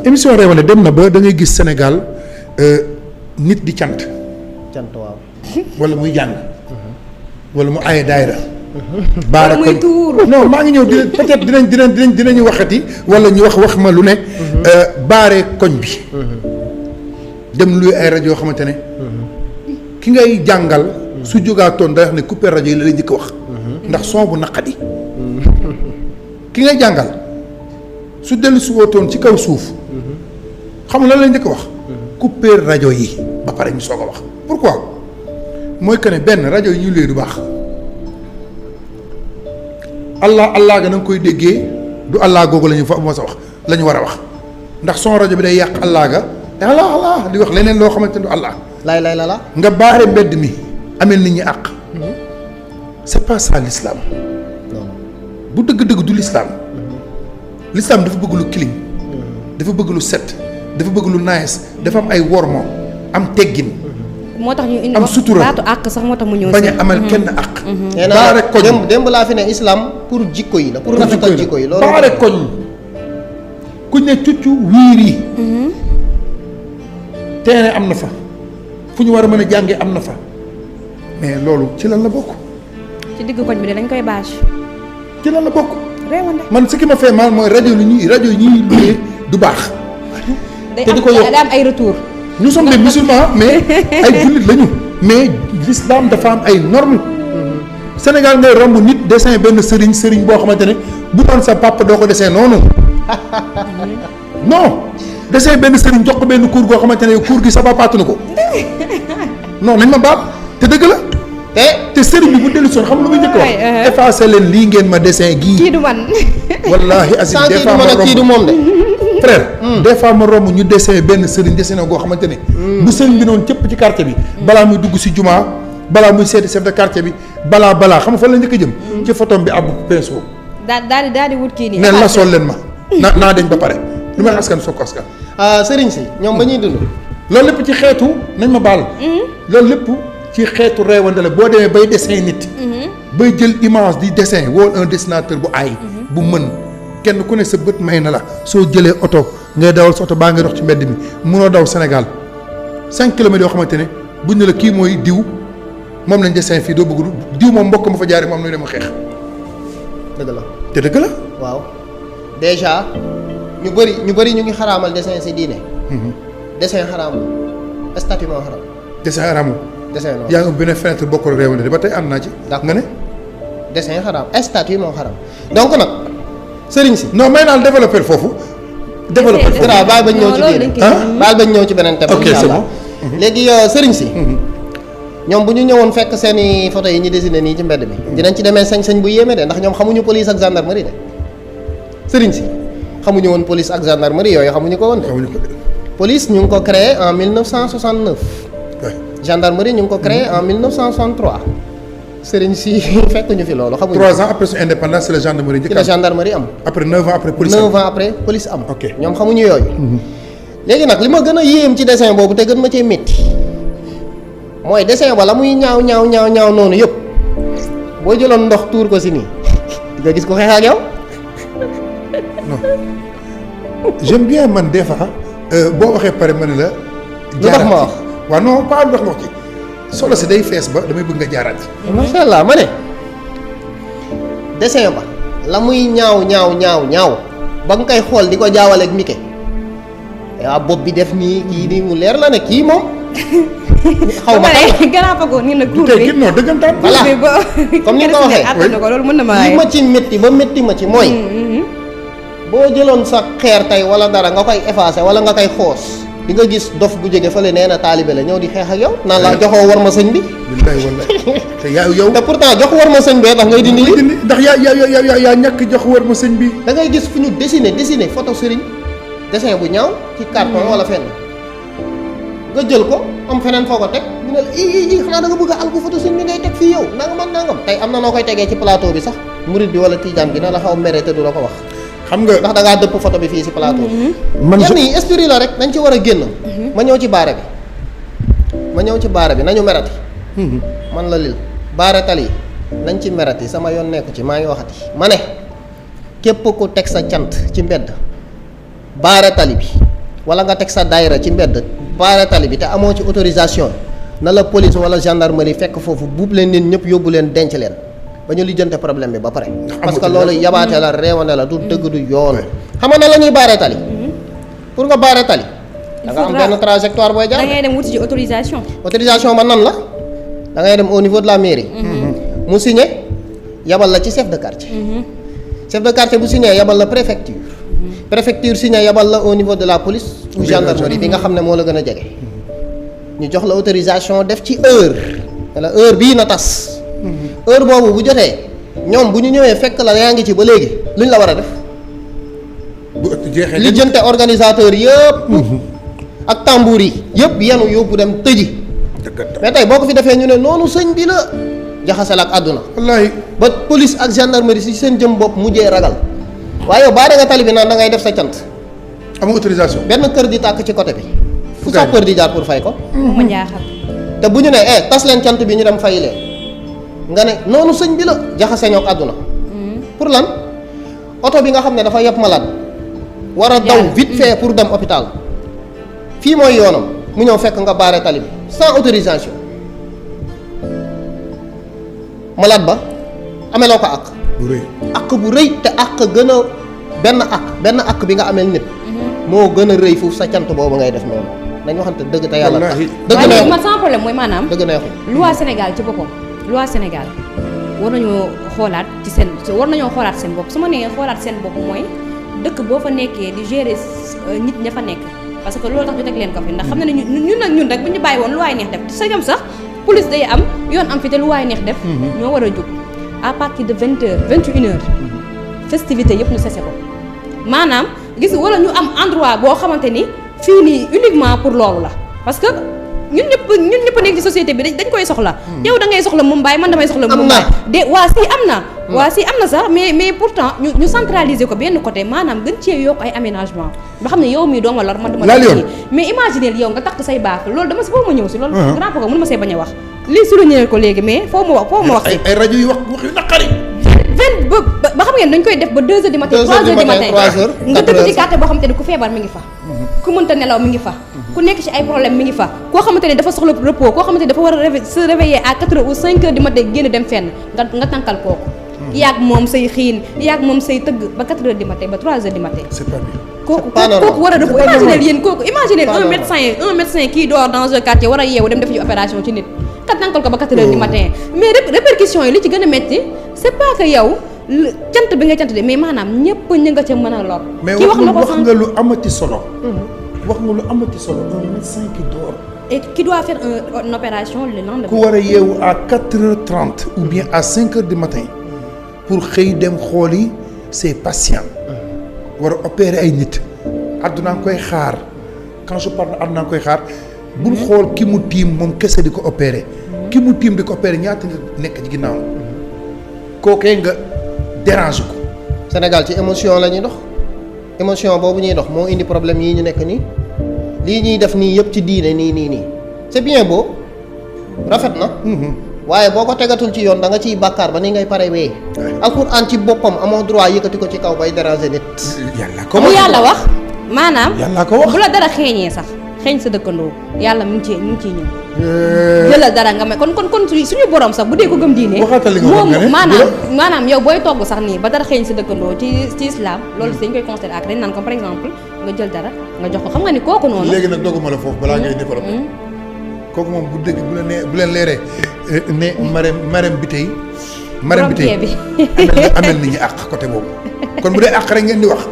émission Réewande dem na ba da ngay gis Sénégal nit di cant waaw. wala muy jàng wala mu aye daayra baare muy tuur. non maa ngi ñëw peut-être dinañu waxati wala ñu wax ma lu ne baare koñ bi dem luy ay rajo yoo xamante ne ki ngay jàngal su jógaatoon day wax ne coupé rajo yi la lay njëkk wax ndax son bu naqadi ki ngay jàngal su dellu si wootoon ci kaw suuf xam nga lan la njëkk wax coupé rajo yi ba pare ñu soog a wax pourquoi mooy que ne benn rajo yi ñu lee du baax allah ga na nga koy déggee du allah googu la ñu fa moo sa wax la ñu war a wax ndax son rajo bi day yàq allah ga allah di wax leneen loo xamante ne du allah la nga baare mbedd mi amel nit ñi àq c'est pas ça l'islam bu dëgg-dëgg du l'islam l'islam dafa bëgg lu clean dafa bëgg lu set dafa bëgg lu nice dafa am ay wormo am teggin moo tax ñu indi am sutura baatu àq sax moo tax mu ñëw bañ a amal kenn àq baare koñ démb laa fi ne islam pour jikko yi la pour rafetal jikko yi loolu baare koñ ku ne cuccu wiir yi terrain am na fa fu ñu war a mën a jàngee am na fa mais loolu ci lan la bokk ci digg koñ bi de dañ koy bâche ci lan la bokk Réewande man ce qui m'a fait mal mooy rajo yi ñuy luyee du baax te di ko yokk day am ay retour nous sommes des musulmans mais ay jullit lañu mais l'islam dafa am ay normes Sénégal ngay romb nit dessin benn sëriñ boo xamante ne bu doon sa papa doo ko dessin noonu non dessin benn sëriñ jox ko benn cours goo xamante ne cours gi sa papaatu na ko non nañ ma baab te dëgg la te sëriñ bi bu dellu soon xam lu muy njëkk wax effacé leen lii ngeen ma dessin gii kii du man wallaahi asim des fois ma kii du moom de frère des fois ma romb ñu dessin benn sëriñ dessin goo xamante ne bu sëriñ bi noonu cëpp ci quartier bi balaa muy dugg si jumaa balaa muy seeti chef de quartier bi balaa xam nga fan la njëkk a jëm ci photom bi ab pinceau daal di wut kii nii ne la sol leen ma naa deñ ba pare lu may askan soog ko askan sëriñ si ñoom ba ñuy dund loolu lépp ci xeetu nañ ma baal loolu lépp ci xeetu Réewande la boo demee bay dessin nit bay jël image di dessin woon un dessinateur bu aay bu mën kenn ku ne sa bët may na la soo jëlee oto ngay dawal sa oto baa ngay dox ci mbedd mi munoo daw Sénégal 5 kilomètres yoo xamante ne buñ ne la kii mooy diw moom lañ dessin fii doo bëgg diw moom mbokk ma fa jaaree moom nuy dem xeex dëgg la te dëgg la waaw déjà ñu bëri ñu ngi xaraamal dessin si diine dessin xaraamul statut moo xaraam dessin araamul dessin non yaa ngi benn fenêtre bokkul Réewande de ba tey ànd naa ci nga ne dessin xaraam statut moo xaraam donc nag sëriñ si non may naa développer foofu développer foofu baal bañ ñëw ci biir baal bañ ñëw ci beneen thème ok c'est bon léegi sëriñ si ñoom bu ñu ñëwoon fekk seeni photo yi ñu dessiné nii ci mbedd mi dinañ ci demee sañ-sañ bu yéeme de ndax ñoom xamuñu police ak gendarmerie de sëriñ si xamuñu woon police ak gendarmerie yooyu xamuñu ko woon de police ñu ngi ko créé en 1969 gendarmerie ñu ngi ko créé en 1963 sëriñ si fekk ñu fi loolu xamuñu 3 ans après son indépendance c'est la gendarmerie ci la gendarmerie am après 9 ans après police 9 ans après police am ok ñoom xamuñu yooyu léegi nag li ma gën a yéem ci dessin boobu te gën ma cee métti mooy dessin ba la muy ñaaw noonu yëpp boo jëloon ndox tuur ko si nii di nga gis ko xeex ak yow non j'aime bien man des fois boo waxee pare ma ne la lu tax ma wax waaw non pas lu tax ma wax ci solo si day fees ba damay bëgg nga jaaraat ci macha allah ma ne dessin ba la muy ñaaw ba nga koy xool di ko jaawaleeg Mickey waaw bopp bi def nii kii nii mu leer la ne kii moom xaw ma garaapago ni nag tuur bi non dëggantaan voilà comme ni nga ko waxee attana ko loolu mën na ma li ma ci métti ma ci mooy boo jëloon sa xeer tey wala dara nga koy effacé wala nga koy xoos di nga gis dof bu jóge fële nee na taalibe la ñëw di xeex ak yow naan la joxoo war ma sëñ bi billahi wallahi te yow te pourtant jox war ma sëñ bee tax ngay dindi li ndax yaa ñàkk jox war ma sëñ bi da ngay gis fu ñu dessiné photo sëriñ dessin bu ñaaw ci carton wala fenn nga jël ko am feneen foo ko teg ñu ne la i xanaa da nga bëgg a alku photo sëñ bi ngay teg fii yow nangam ak nangam tey am na noo koy tegee ci plateau bi sax murid bi wala tijaan bi na la xaw mere te du la ko wax xam nga ndax da ngaa dëpp photo bi fii si plateau bi man yenn yi esprit la rek dañ ci war a génn ma ñëw ci baare bi nañu merati man la lil baare tali nañ ci merati sama yoon nekku ci maa ngi waxati ma ne képp ku teg sa cant ci mbedd baare tali bi wala nga teg sa daayira ci mbedd baare tali bi te amoo ci autorisation na la police wala gendarmerie fekk foofu buub leen nit ñëpp yóbbu leen denc leen ba ñu lijjante problème bi ba pare. parce que loolu yabaate la réewane la du dëgg du yoon. xam nga na la ñuy baare tali. pour nga baare tali. da nga am benn trajectoire booy jaar. da ngay dem wuti ci autorisation. autorisation man nan la da ngay dem au niveau de la mairie. mu signé yabal la ci chef de quartier. chef de quartier bu signé yabal la préfecture. préfecture signé yabal la au niveau de la police ou gendarmerie bi nga xam ne moo la gën a jege. ñu jox la autorisation def ci heure. wala heure bii na tas. heure boobu bu jotee ñoom bu ñu ñëwee fekk la yaa ngi ci ba léegi luñ la war a def. bu jeexee li jënte organisateur yëpp. ak tambour yi yëpp yenu yóbbu dem tëji. mais tey boo ko fi defee ñu ne noonu sëñ bi la jaxasal ak àdduna. wallaahi ba police ak gendarmerie si seen jëm bopp mujjee ragal waaye yow baa da nga tali bi naan da ngay def sa cant. am autorisation. benn kër di tàkk ci côté bi. fu sapeur di jaar pour fay ko. ma jaaxal. te bu ñu ne tas leen cant bi ñu dem fay leen nga ne noonu sëñ bi la jaxase ñoo ak àdduna. pour lan oto bi nga xam ne dafa yeb malade. war a daw vite fait pour dem hôpital. fii mooy yoonam mu ñëw fekk nga baare tali bi sans autorisation malade ba ameloo ko àq. bu rëy àq bu rëy te àq gën a benn àq bi nga amel nit. moo gën a rëy foofu sa cant boobu ngay def noonu dañ waxante dëgg te yàlla tax. dëgg waaye neexul man sans problème mooy maanaam. dëgg neexul. loi Sénégal ci boppam loi Sénégal war nañoo xoolaat ci seen war nañoo xoolaat seen bopp su ma nee xoolaat seen bopp mooy dëkk boo fa nekkee di gérer nit ña fa nekk. parce que loolu tax ñu teg leen ko fi ndax xam na ne ñun nag ñun rek bu ñu bàyyi woon lu waay neex def sagam sax police day am yoon am fi te lu waay neex def. ñoo war a jóg à partir de 20h 21h. festivité yëpp ñu cessé ko maanaam gis wala ñu am endroit boo xamante ni fii nii uniquement pour loolu la parce que ñun ñëpp nekk ci société bi dañ koy soxla. yow da ngay soxla Mumbai man damay soxla Mumbai de waa si am na. waa si am na sax mais pourtant ñu centraliser ko benn côté maanaam gën cee yokk ay aménagement ba xam ne yow mii doo ma lor man dama la mais imaginer yow nga takk say baax loolu dama si foo ma ñëw si loolu grand poko mënu ma see bañ a wax lii souligner ko léegi mais foo ma wax si ay rajo yu wax yu naqari. ba xam ngeen dañ koy def ba 2h du matin 3h du matin nga dëkk ci quartier boo xamante ne ku feebar mi ngi fa ku mënta nelaw mi ngi fa ku nekk ci ay problème mi ngi fa koo xamante ne dafa soxla repos koo xamante ne dafa war a se réveiller à 4h ou 5h du matin génn dem fenn nga tànkal kooku yaag moom say xiin yaag moom say tëgg ba 4h du matin ba 3h du matin c'est pas bien. kooku war a repos imaginez yéen kooku imaginez un médecin qui dort dans un quartier war a yeewu dem def ci opération ci nit ka tànkal ko ba 4h du matin mais répercussions yi li ci gën a metti c'est pas que yow cant bi nga cant de mais maanaam ñëpp ña nga ca mën a lor. mais wax nga lu amati solo. wax nga lu amati solo un médecin qui dort. et qui doit faire une opération le lendemain. ku war a yeewu à 4h30 ou bien à 5h du matin pour xëy dem xooli ses patients. war a opérer ay nit. àdduna nga koy xaar quand je parle àdduna nga koy xaar. bul xool ki mu tiim moom kese di ko opérer. ki mu tiim di ko opérer ñaata nga nekk ci ginnaaw. kookee nga dérange ko. Sénégal ci émotion la ñuy dox émotion boobu ñuy dox moo indi problème yii ñu nekk nii lii ñuy def nii yëpp ci diine nii c'est bien beau rafet na. waaye boo ko tegatul ci yoon da nga ciy bàkkaar ba ni ngay pare wee. alxuraan ci boppam amoo droit yëkkati ko ci kaw bay déranger nit. yàlla wax maanaam. yàlla ko wax bu la dara xeeñee sax xeeñ sa dëkkandoo yàlla mu ngi ciy ñëw. jëlal dara nga may kon suñu borom sax bu dee ko gëm diine. moom maanaam yow booy togg sax nii ba dara xeeñ sa dëkkandoo ci islam loolu dañ koy considérer ak dañ naan comme par exemple nga jël dara nga jox ko xam nga ni kooku noonu. léegi nag dogguma la foofu balaa ngay développé. kooku moom bu dëgg bu leen leeree ne marème bi tey. marème bi tey amel nañu àq côté boobu kon bu dee àq rek ngeen di wax.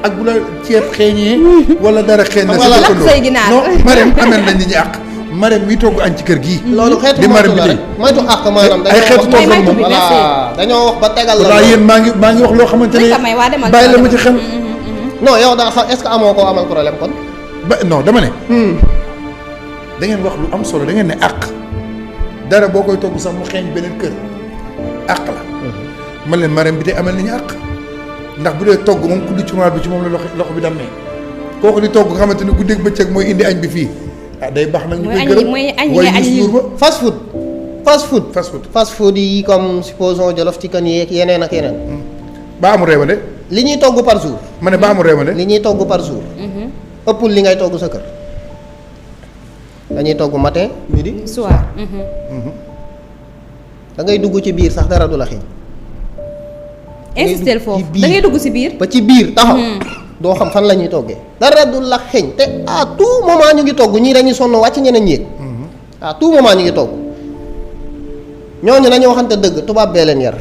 ak bu la ceeb xeeñee wala dara xeeñ na sa dëkkandoo non marème amel nañ ñi àq marème mi togg añ ci kër gii loolu xeetu di marème bi tey moytu àq maanaam ay xeetu togg moom voilà dañoo wax ba tegal la yéen maa ngi wax loo xamante ne bàyyi la ma ci xel non yow daa xam est-ce que amoo koo amal problème kon non dama ne da ngeen wax lu am solo da ngeen ne àq dara boo koy togg sax mu xeeñ beneen kër àq la man leen marème bi tey amel nañu àq ndax bu dee togg moom kuddu cumaat bi ci moom la loxo bi dammee kooku di togg nga xamante ne guddeeg bëccëg mooy indi añ bi fii day baax nag ñu koy gërëm mooy añ ba fast food yi comme supposons jolof ci kan yeeg yeneen ak yeneen ba amul réewande li ñuy togg par jour ma ne ba amul réewande li ñuy togg par jour ëppul li ngay togg sa kër dañuy togg matin midi soir. da ngay dugg ci biir sax dara du la xiñ. insister foofu da ngay dugg si biir. ba ci biir taxaw. doo xam fan la ñuy toggee. dara du la xiñ te à tout moment ñu ngi togg ñii dañuy sonn wàcc ñeneen yéeg. à tout moment ñu ngi togg. ñooñu nañu waxante dëgg tubaab bee leen yar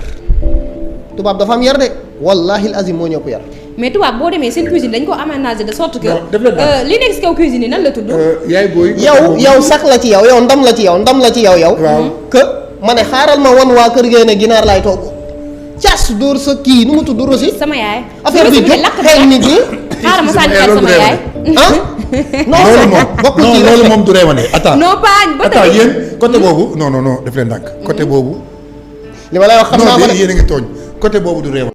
tubaab dafa am yar de wallahi azim moo ñëpp yar. mais tubaab boo demee seen cuisine dañ ko aménagé de sorte que. def la li nekk si kaw cuisine yi nan la tudd. yaay booy. yow sax la ci yow ndam la ci yow yow. waaw que ma ne xaaral ma wan waa kër gee ne ginaar laay togg. cas dóor sa kii nu mu tudd rosi. sama yaay. affaire bi jóg xëy nit ñi. xaaral ma sànni xel sama yaay. ah. loolu moom bokkul ci loolu moom du reewane attends. non pas ba tey attends yéen côté boobu non def leen ndànk côté boobu. li ma lay wax xam naa ko non de yéen a ngi tooñ côté boobu du reewane.